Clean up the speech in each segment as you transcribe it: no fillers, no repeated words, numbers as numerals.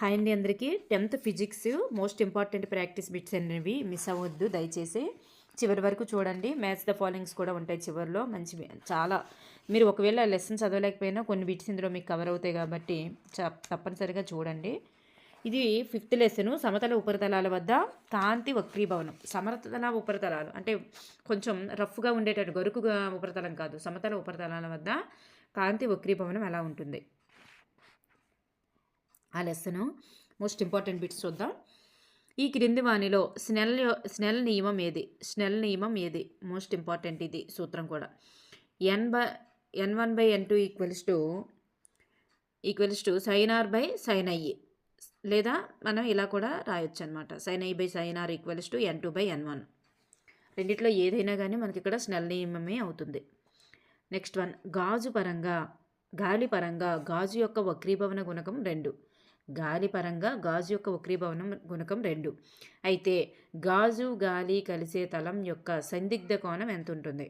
Hi అండి అందరికీ. 10th physics most important practice bits అనేవి మిస్ అవ్వద్దు దయచేసి. చివరి వరకు చూడండి. మ్యాథ్స్ ద ఫాలోయింగ్స్ కూడా ఉంటాయి చివరిలో. చాలా మీరు ఒకవేళ లెసన్ చదవలేకపోయినా కొన్ని బిట్స్ ఇందులో మీకు కవర్ అవుతాయి కాబట్టి తప్పనిసరిగా చూడండి. ఇది 5th లెసన్. సమతల ఉపరితలాల వద్ద కాంతి వక్రీభవనం. సమతల ఉపరితలాలు అంటే కొంచెం రఫ్గా ఉండేటట్టు గరుకుగా ఉపరితలం కాదు, సమతల ఉపరితలాల వద్ద కాంతి వక్రీభవనం ఎలా ఉంటుంది ఆ లెసను. మోస్ట్ ఇంపార్టెంట్ బిట్స్ చూద్దాం. ఈ క్రింది వానిలో స్నెల్ నియమం ఏది? మోస్ట్ ఇంపార్టెంట్ ఇది సూత్రం కూడా. n1/n2 equals to sin r by sin i, లేదా మనం ఇలా కూడా రాయొచ్చు అనమాట. sin i by sin r equals to n2/n1. రెండిట్లో ఏదైనా కానీ మనకి ఇక్కడ స్నెల్ నియమమే అవుతుంది. నెక్స్ట్ వన్, గాలి పరంగా గాజు యొక్క వక్రీభవన గుణకం 2. గాలి పరంగా గాజు యొక్క వక్రీభవనం గుణకం 2 అయితే గాలి కలిసే తలం యొక్క సందిగ్ధ కోణం ఎంత ఉంటుంది?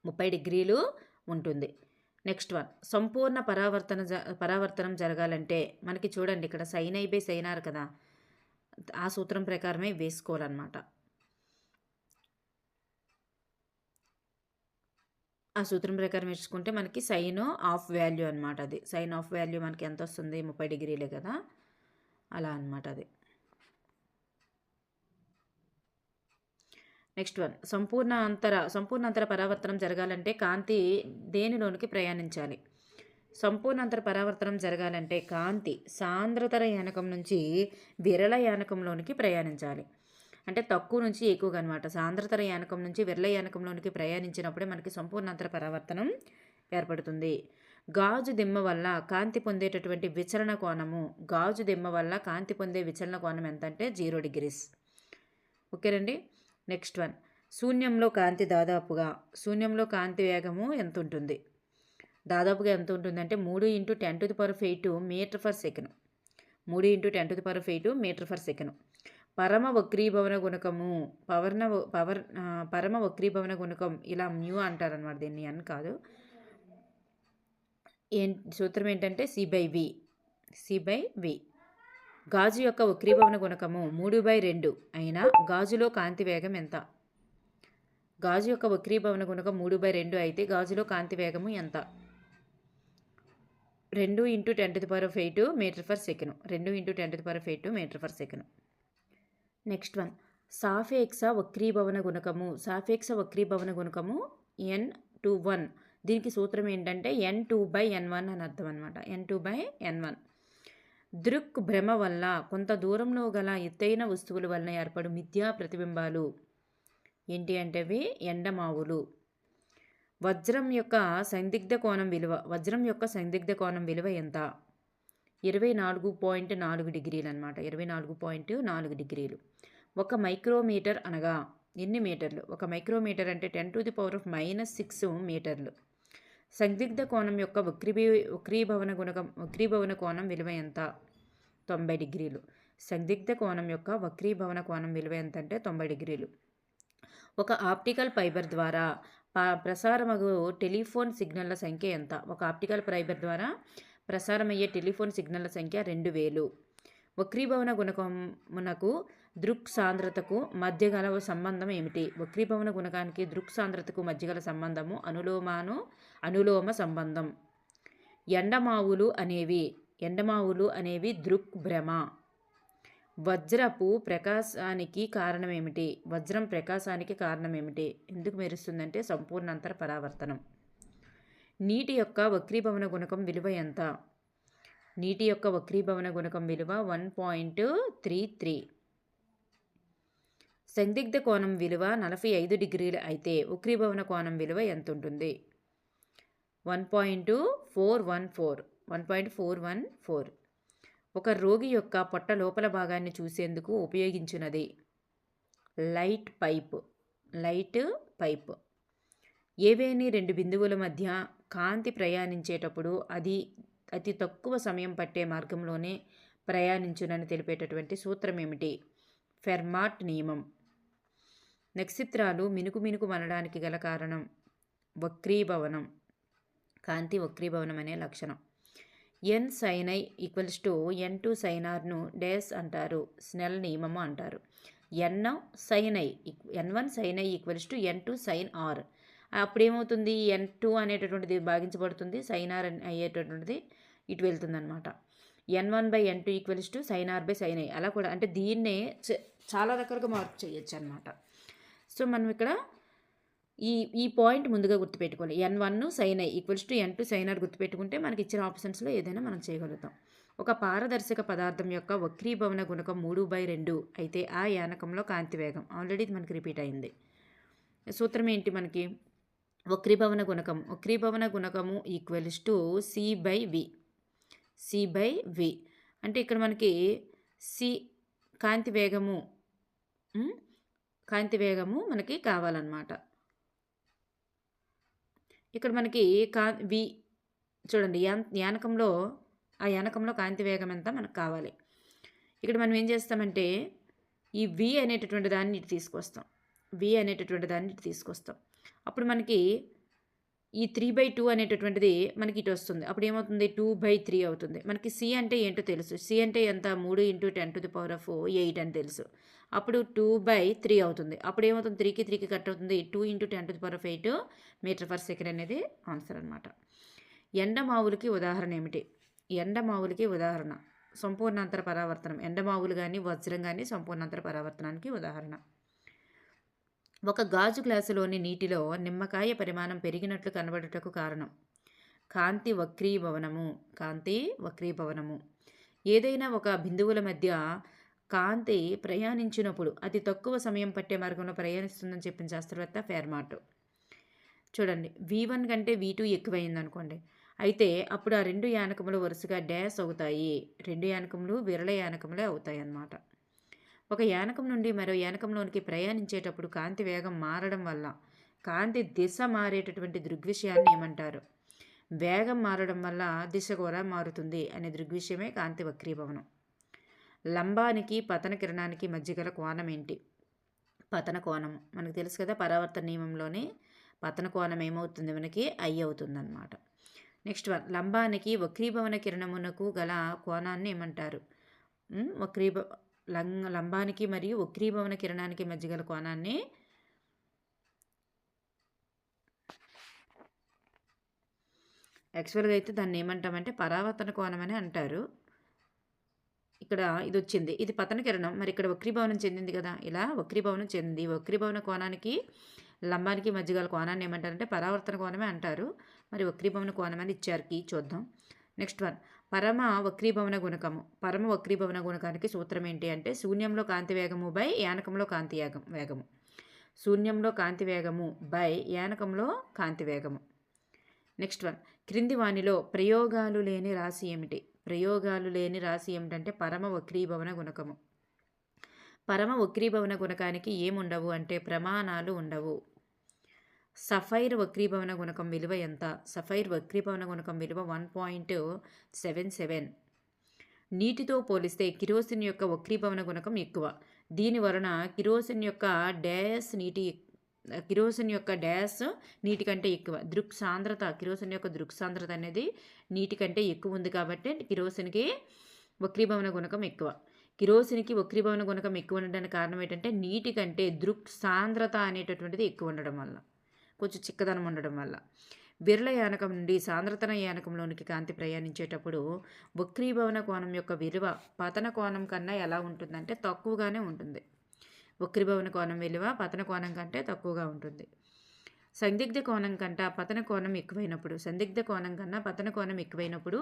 30 డిగ్రీలు ఉంటుంది. నెక్స్ట్ వన్, సంపూర్ణ పరావర్తనం జరగాలంటే మనకి చూడండి ఇక్కడ sin i by sin r కదా, ఆ సూత్రం ప్రకారమే వేసుకోవాలన్నమాట. ఆ సూత్రం ప్రకారం వేసుకుంటే మనకి సైన్ ఆఫ్ వాల్యూ అనమాట. అది సైన్ ఆఫ్ వాల్యూ మనకి ఎంత వస్తుంది? 30 డిగ్రీలే కదా, అలా అనమాట అది. నెక్స్ట్ వన్, సంపూర్ణ అంతర పరావర్తనం జరగాలంటే కాంతి దేనిలోనికి ప్రయాణించాలి? సంపూర్ణ అంతర పరావర్తనం జరగాలంటే కాంతి సాంద్రతర యానకం నుంచి విరళ యానకంలోనికి ప్రయాణించాలి. అంటే తక్కువ నుంచి ఎక్కువగా అనమాట. సాంద్రతర యానకం నుంచి విరళ యానకంలోనికి ప్రయాణించినప్పుడే మనకి సంపూర్ణాంతర పరావర్తనం ఏర్పడుతుంది. గాజు దిమ్మ వల్ల కాంతి పొందేటటువంటి విచలన కోణము, ఎంత అంటే 0 డిగ్రీస్. ఓకేనండి. నెక్స్ట్ వన్, శూన్యంలో కాంతి వేగము ఎంత ఉంటుంది? దాదాపుగా ఎంత ఉంటుందంటే 3 × 10⁸ metre per second. 3 × 10⁸ metre per second. పరమ వక్రీభవన గుణకం ఇలా మ్యూ అంటారనమాట. దీన్ని అని కాదు. సూత్రం ఏంటంటే C/V. గాజు యొక్క వక్రీభవన గుణకము 3/2 అయినా గాజులో కాంతి వేగం ఎంత? గాజు యొక్క వక్రీభవన గుణకం 3/2 అయితే గాజులో కాంతి వేగము ఎంత? 2 × 10⁸ metre per second. 2 × 10⁸ metre per second. Next one, సాపేక్ష వక్రీభవన గుణకము n/1. దీనికి సూత్రం ఏంటంటే n2/n1 అని అర్థం అనమాట. n2/n1. దృక్ భ్రమ వల్ల కొంత దూరంలో గల ఎత్తైన వస్తువుల వలన ఏర్పడు మిథ్యా ప్రతిబింబాలు ఏంటి అంటే అవి ఎండమావులు. వజ్రం యొక్క సందిగ్ధ కోణం విలువ ఎంత? 24.4 డిగ్రీలు అనమాట. 24.4 డిగ్రీలు. 1 మైక్రోమీటర్ అనగా ఎన్ని మీటర్లు? 1 మైక్రోమీటర్ అంటే 10⁻⁻6 మీటర్లు. సందిగ్ధ కోణం యొక్క వక్రీభవన కోణం విలువ ఎంత? 90 డిగ్రీలు. సందిగ్ధ కోణం యొక్క వక్రీభవన కోణం విలువ ఎంత అంటే 90 డిగ్రీలు. ఒక ఆప్టికల్ ఫైబర్ ద్వారా ప్రసారమగు టెలిఫోన్ సిగ్నల్ల సంఖ్య ఎంత? ఒక ఆప్టికల్ ఫైబర్ ద్వారా ప్రసారమయ్యే టెలిఫోన్ సిగ్నల్ల సంఖ్య 2000. వక్రీభవన గుణకమునకు దృక్ సాంద్రతకు మధ్య గల సంబంధం ఏమిటి? వక్రీభవన గుణకానికి దృక్ సాంద్రతకు మధ్య గల సంబంధము అనులోమ సంబంధం. ఎండమావులు అనేవి దృక్ భ్రమ. వజ్రం ప్రకాశానికి కారణం ఏమిటి? ఎందుకు మెరుస్తుందంటే సంపూర్ణాంతర పరావర్తనం. నీటి యొక్క వక్రీభవన గుణకం విలువ ఎంత? నీటి యొక్క వక్రీభవన గుణకం విలువ 1.33. సందిగ్ధ కోణం విలువ 45 డిగ్రీలు అయితే వక్రీభవన కోణం విలువ ఎంత ఉంటుంది? 1.414. ఒక రోగి యొక్క పొట్ట లోపల భాగాన్ని చూసేందుకు ఉపయోగించినది లైట్ పైప్. ఏవేని 2 బిందువుల మధ్య కాంతి ప్రయాణించేటప్పుడు అది అతి తక్కువ సమయం పట్టే మార్గంలోనే ప్రయాణించునని తెలిపేటటువంటి సూత్రం ఏమిటి? ఫెర్మాట్ నియమం. నక్షత్రాలు మినుకు మనడానికి గల కారణం వక్రీభవనం, కాంతి వక్రీభవనం అనే లక్షణం. N sine i equals to N2 sine ఆర్ను డాష్ అంటారు, స్నెల్ నియమము అంటారు. N1 sine i equals to N2 sine r. అప్పుడు ఏమవుతుంది, N2 అనేటటువంటిది భాగించబడుతుంది, సైన్ ఆర్ అయ్యేటటువంటిది ఇటు వెళ్తుంది అనమాట. N1/N2 equals to sine r by sine i. అలా కూడా అంటే దీన్నే చాలా రకాలుగా మార్పు చేయొచ్చు అనమాట. సో మనం ఇక్కడ ఈ పాయింట్ ముందుగా గుర్తుపెట్టుకోవాలి. N1 sine i equals to N2 sine r గుర్తుపెట్టుకుంటే మనకి ఇచ్చిన ఆప్షన్స్లో ఏదైనా మనం చేయగలుగుతాం. ఒక పారదర్శక పదార్థం యొక్క వక్రీభవన గుణకం 3/2 అయితే ఆ యానకంలో కాంతి వేగం. ఆల్రెడీ ఇది మనకి రిపీట్ అయింది. సూత్రం ఏంటి మనకి, వక్రీభవన గుణకము ఈక్వల్స్ టు C/V. అంటే ఇక్కడ మనకి సి కాంతి వేగము మనకి కావాలన్నమాట. ఇక్కడ మనకి వి చూడండి, ఆ యానకంలో కాంతి వేగం ఎంత మనకు కావాలి. ఇక్కడ మనం ఏం చేస్తామంటే ఈ వి అనేటటువంటి దాన్ని ఇటు తీసుకొస్తాం. అప్పుడు మనకి ఈ 3/2 అనేటటువంటిది మనకి ఇటు వస్తుంది. అప్పుడు ఏమవుతుంది, 2/3 అవుతుంది. మనకి సి అంటే ఏంటో తెలుసు. సి అంటే ఎంత, 3 × 10⁸ అని తెలుసు. అప్పుడు 2/3 అవుతుంది. అప్పుడు ఏమవుతుంది, 3కి కట్ అవుతుంది. 2 × 10⁸ మీటర్/సెకండ్ అనేది ఆన్సర్ అనమాట. ఎండమావులకి ఉదాహరణ ఏమిటి? ఎండమావులకి ఉదాహరణ సంపూర్ణాంతర పరావర్తనం. ఎండమావులు కానీ వజ్రం కానీ సంపూర్ణాంతర పరావర్తనానికి ఉదాహరణ. ఒక గాజు గ్లాసులోని నీటిలో నిమ్మకాయ పరిమాణం పెరిగినట్లు కనబడుటకు కారణం కాంతి వక్రీభవనము. ఏదైనా ఒక బిందువుల మధ్య కాంతి ప్రయాణించినప్పుడు అతి తక్కువ సమయం పట్టే మార్గంలో ప్రయాణిస్తుందని చెప్పిన శాస్త్రవేత్త ఫెర్మాట్. చూడండి, V1 కంటే V2 ఎక్కువైంది అనుకోండి, అయితే అప్పుడు ఆ రెండు యానకములు వరుసగా డాష్ అవుతాయి. రెండు యానకములు విరళ యానకములే అవుతాయి అన్నమాట. ఒక యానకం నుండి మరో యానకంలోనికి ప్రయాణించేటప్పుడు కాంతి వేగం మారడం వల్ల కాంతి దిశ మారేటటువంటి దృగ్విషయాన్ని ఏమంటారు? వేగం మారడం వల్ల దిశ కూడా మారుతుంది అనే దృగ్విషయమే కాంతి వక్రీభవనం. లంబానికి పతన కిరణానికి మధ్య గల కోణం ఏంటి? పతన కోణం మనకు తెలుసు కదా, పరావర్తన నియమంలోనే పతన కోణం ఏమవుతుంది, మనకి I అవుతుందన్నమాట. నెక్స్ట్ వన్, లంబానికి వక్రీభవన కిరణమునకు గల కోణాన్ని ఏమంటారు? లంబానికి మరియు వక్రీభవన కిరణానికి మధ్య గల కోణాన్ని యాక్చువల్గా అయితే దాన్ని ఏమంటామంటే పరావర్తన కోణం అని అంటారు. ఇక్కడ ఇది వచ్చింది, ఇది పతన కిరణం, మరి ఇక్కడ వక్రీభవనం చెందింది కదా, ఇలా వక్రీభవనం చెందింది. వక్రీభవన కోణానికి లంబానికి మధ్య గల కోణాన్ని ఏమంటారంటే పరావర్తన కోణమే అంటారు. మరి వక్రీభవన కోణం అని ఇచ్చారు, చూద్దాం. నెక్స్ట్ వన్, పరమ వక్రీభవన గుణకానికి సూత్రం ఏంటి అంటే శూన్యంలో కాంతి వేగము బై యానకంలో కాంతి వేగము. శూన్యంలో కాంతి వేగము బై యానకంలో కాంతి వేగము. నెక్స్ట్ వన్, క్రింది వానిలో ప్రయోగాలు లేని రాశి ఏమిటి? ఏమిటంటే పరమ వక్రీభవన గుణకము. పరమ వక్రీభవన గుణకానికి ఏముండవు అంటే ప్రమాణాలు ఉండవు. సఫైర్ వక్రీభవన గుణకం విలువ ఎంత? సఫైర్ వక్రీభవన గుణకం విలువ 1.77. నీటితో పోలిస్తే కిరోసిన్ యొక్క వక్రీభవన గుణకం ఎక్కువ. దీని వలన కిరోసిన్ యొక్క డాష్ నీటి కంటే ఎక్కువ. కిరోసిన్ యొక్క దృక్సాంద్రత అనేది నీటి కంటే ఎక్కువ ఉంది కాబట్టి కిరోసిన్కి వక్రీభవన గుణకం ఎక్కువ. కిరోసిన్కి వక్రీభవన గుణకం ఎక్కువ ఉండడానికి కారణం ఏంటంటే నీటి కంటే దృక్సాంద్రత అనేటటువంటిది ఎక్కువ ఉండడం వల్ల, కొంచెం చిక్కదనం ఉండడం వల్ల. విరళ యానకం నుండి సాంద్రతన యానకంలోనికి కాంతి ప్రయాణించేటప్పుడు వక్రీభవన కోణం యొక్క విలువ పతన కోణం కన్నా ఎలా ఉంటుందంటే తక్కువగానే ఉంటుంది. వక్రీభవన కోణం విలువ పతన కోణం కంటే తక్కువగా ఉంటుంది. సందిగ్ధ కోణం కన్నా పతన కోణం ఎక్కువైనప్పుడు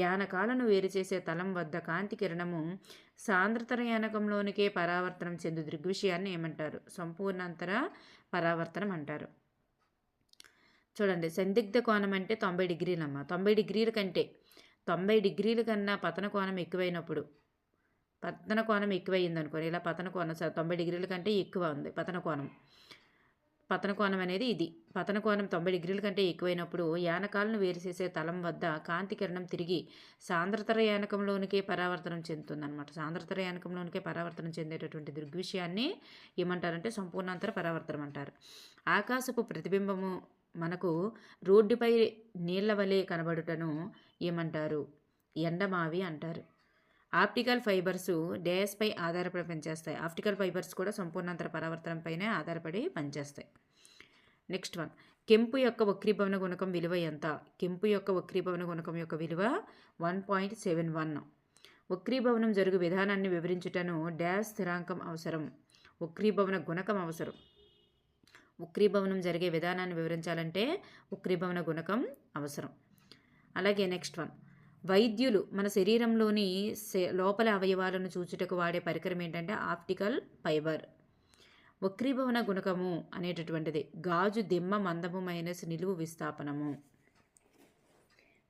యానకాలను వేరు చేసే తలం వద్ద కాంతి కిరణము సాంద్రతన యానకంలోనికే పరావర్తనం చెందు దృగ్విషయాన్ని ఏమంటారు? సంపూర్ణాంతర పరావర్తనం అంటారు. చూడండి, సందిగ్ధ కోణం అంటే 90 డిగ్రీలు అమ్మ. 90 డిగ్రీల కన్నా పతన కోణం ఎక్కువైనప్పుడు, పతన కోణం ఎక్కువైంది అనుకోని, ఇలా పతన కోణం 90 డిగ్రీల కంటే ఎక్కువ ఉంది పతన కోణం అనేది ఇది. పతన కోణం 90 డిగ్రీల కంటే ఎక్కువైనప్పుడు యానకాలను వేరు చేసే తలం వద్ద కాంతి కిరణం తిరిగి సాంద్రతర యానకంలోనికే పరావర్తనం చెందుతుందన్నమాట. సాంద్రతర యానకంలోనికే పరావర్తనం చెందేటటువంటి దృగ్విషయాన్ని ఏమంటారంటే సంపూర్ణాంతర పరావర్తనం అంటారు. ఆకాశపు ప్రతిబింబము మనకు రోడ్డుపై నీళ్ల వలె కనబడుటను ఏమంటారు? ఎండమావి అంటారు. ఆప్టికల్ ఫైబర్స్ డేస్పై ఆధారపడి పనిచేస్తాయి. ఆప్టికల్ ఫైబర్స్ కూడా సంపూర్ణాంతర పరావర్తనంపైనే ఆధారపడి పనిచేస్తాయి. నెక్స్ట్ వన్, కెంపు యొక్క వక్రీభవన గుణకం విలువ ఎంత? కెంపు యొక్క వక్రీభవన గుణకం యొక్క విలువ 1.71. వక్రీభవనం జరుగు విధానాన్ని వివరించుటను డాష్ స్థిరాంకం అవసరం. వక్రీభవన గుణకం అవసరం. వక్రీభవనం జరిగే విధానాన్ని వివరించాలంటే వక్రీభవన గుణకం అవసరం. అలాగే నెక్స్ట్ వన్, వైద్యులు మన శరీరంలోని లోపల అవయవాలను చూచుటకు వాడే పరికరం ఏంటంటే ఆప్టికల్ ఫైబర్. వక్రీభవన గుణకము అనేటటువంటిది గాజు దిమ్మ మందము మైనస్ నిలువు విస్థాపనము.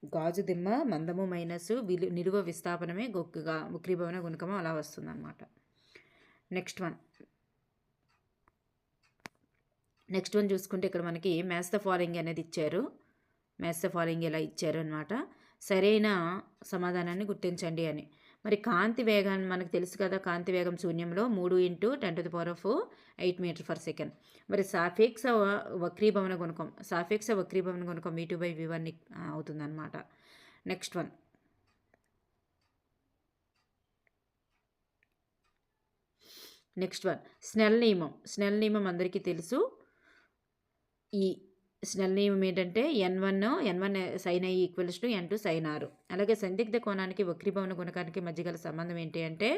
గాజు దిమ్మ మందము మైనస్ నిలువ విస్థాపనమే వక్రీభవన గుణకము అలా వస్తుందన్నమాట. నెక్స్ట్ వన్ చూసుకుంటే ఇక్కడ మనకి మ్యాచ్ ద ఫాలోయింగ్ అనేది ఇచ్చారు. మ్యాచ్ ద ఫాలోయింగ్ ఎలా ఇచ్చారు అనమాట. సరైన సమాధానాన్ని గుర్తించండి అని. మరి కాంతి వేగాన్ని మనకు తెలుసు కదా, కాంతి వేగం శూన్యంలో 3 × 10⁸ మీటర్/సెకండ్. మరి సాపేక్ష వక్రీభవన గుణకం V2/V1 అవుతుందన్నమాట. నెక్స్ట్ వన్ స్నెల్ నియమం అందరికీ తెలుసు. ఈ స్నెల్ నియమం ఏంటంటే N1 sin I = N2 sin R. అలాగే సందిగ్ధ కోణానికి వక్రీభవన గుణకానికి మధ్య గల సంబంధం ఏంటి అంటే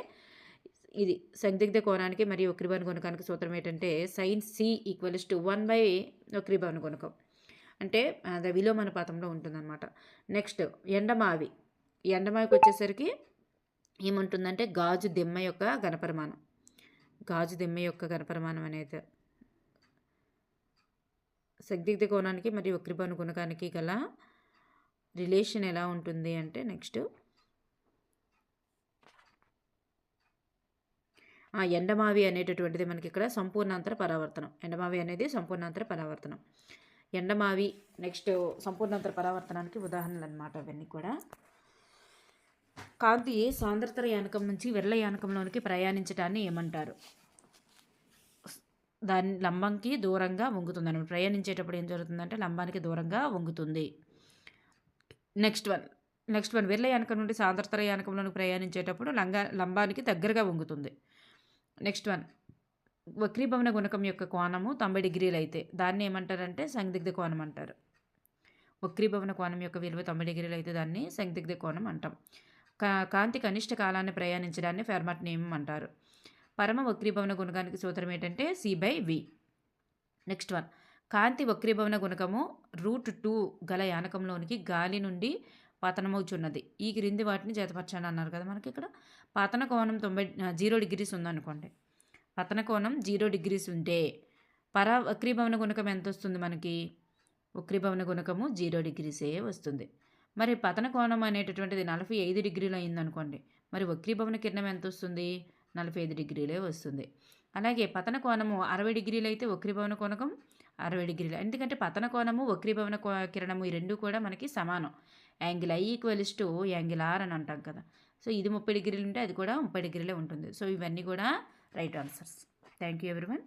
ఇది సందిగ్ధ కోణానికి మరియు వక్రీభవన గుణకానికి సూత్రం ఏంటంటే sin C = 1 వక్రీభవన గుణకం, అంటే అది విలోమానుపాతంలో ఉంటుందన్నమాట. నెక్స్ట్ ఎండమావికి వచ్చేసరికి ఏముంటుందంటే గాజు దిమ్మ యొక్క ఘనపరిమాణం అనేది సందిగ్ధ కోణానికి మరియు వక్రీభవన గుణకానికి గల రిలేషన్ ఎలా ఉంటుంది అంటే నెక్స్ట్ ఎండమావి అనేటటువంటిది మనకి ఇక్కడ సంపూర్ణాంతర పరావర్తనం. ఎండమావి అనేది సంపూర్ణాంతర పరావర్తనం. ఎండమావి నెక్స్ట్ సంపూర్ణాంతర పరావర్తనానికి ఉదాహరణలు అన్నమాట అవన్నీ కూడా. కాంతి సాంద్రతర యానకం నుంచి విరళ యానకంలోనికి ప్రయాణించడాన్ని ఏమంటారు? దాని లంబంకి దూరంగా వంగుతుంది అనమాట. ప్రయాణించేటప్పుడు ఏం జరుగుతుందంటే లంబానికి దూరంగా వంగుతుంది. నెక్స్ట్ వన్ విరళ యానకం నుండి సాంద్రతర యానకంలోనికి ప్రయాణించేటప్పుడు లంబానికి దగ్గరగా వంగుతుంది. నెక్స్ట్ వన్, వక్రీభవన గుణకం యొక్క కోణము 90 డిగ్రీలు అయితే దాన్ని ఏమంటారంటే సందిగ్ధ కోణం అంటారు. వక్రీభవన కోణం యొక్క విలువ 90 డిగ్రీలు అయితే దాన్ని సందిగ్ధ కోణం అంటాం. కాంతి కనిష్ట కాలాన్ని ప్రయాణించడాన్ని ఫెర్మాట్ నియమం అంటారు. పరమ వక్రీభవన గుణకానికి సూత్రం ఏంటంటే C/V. నెక్స్ట్ వన్, కాంతి వక్రీభవన గుణకము √2 గల యానకంలోనికి గాలి నుండి పతనమవుచున్నది. ఈ క్రింది వాటిని జతపరచాలని అన్నారు కదా మనకి ఇక్కడ. పతన కోణం 0 డిగ్రీస్ ఉందనుకోండి. పతన కోణం 0 డిగ్రీస్ ఉంటే వక్రీభవన గుణకం ఎంత వస్తుంది మనకి? వక్రీభవన గుణకము 0 డిగ్రీసే వస్తుంది. మరి పతన కోణం అనేటటువంటిది 45 డిగ్రీలు అయిందనుకోండి, మరి వక్రీభవన కిరణం ఎంత వస్తుంది? 45 డిగ్రీలే వస్తుంది. అలాగే పతన కోణము 60 డిగ్రీలు అయితే వక్రీభవన కోణకం 60 డిగ్రీలు. ఎందుకంటే పతన కోణము వక్రీభవన కిరణము ఈ రెండు కూడా మనకి సమానం. యాంగిల్ I = యాంగిల్ R అని అంటాం కదా. సో ఇది 30 డిగ్రీలు ఉంటే అది కూడా 30 డిగ్రీలే ఉంటుంది. సో ఇవన్నీ కూడా right answers. Thank you everyone.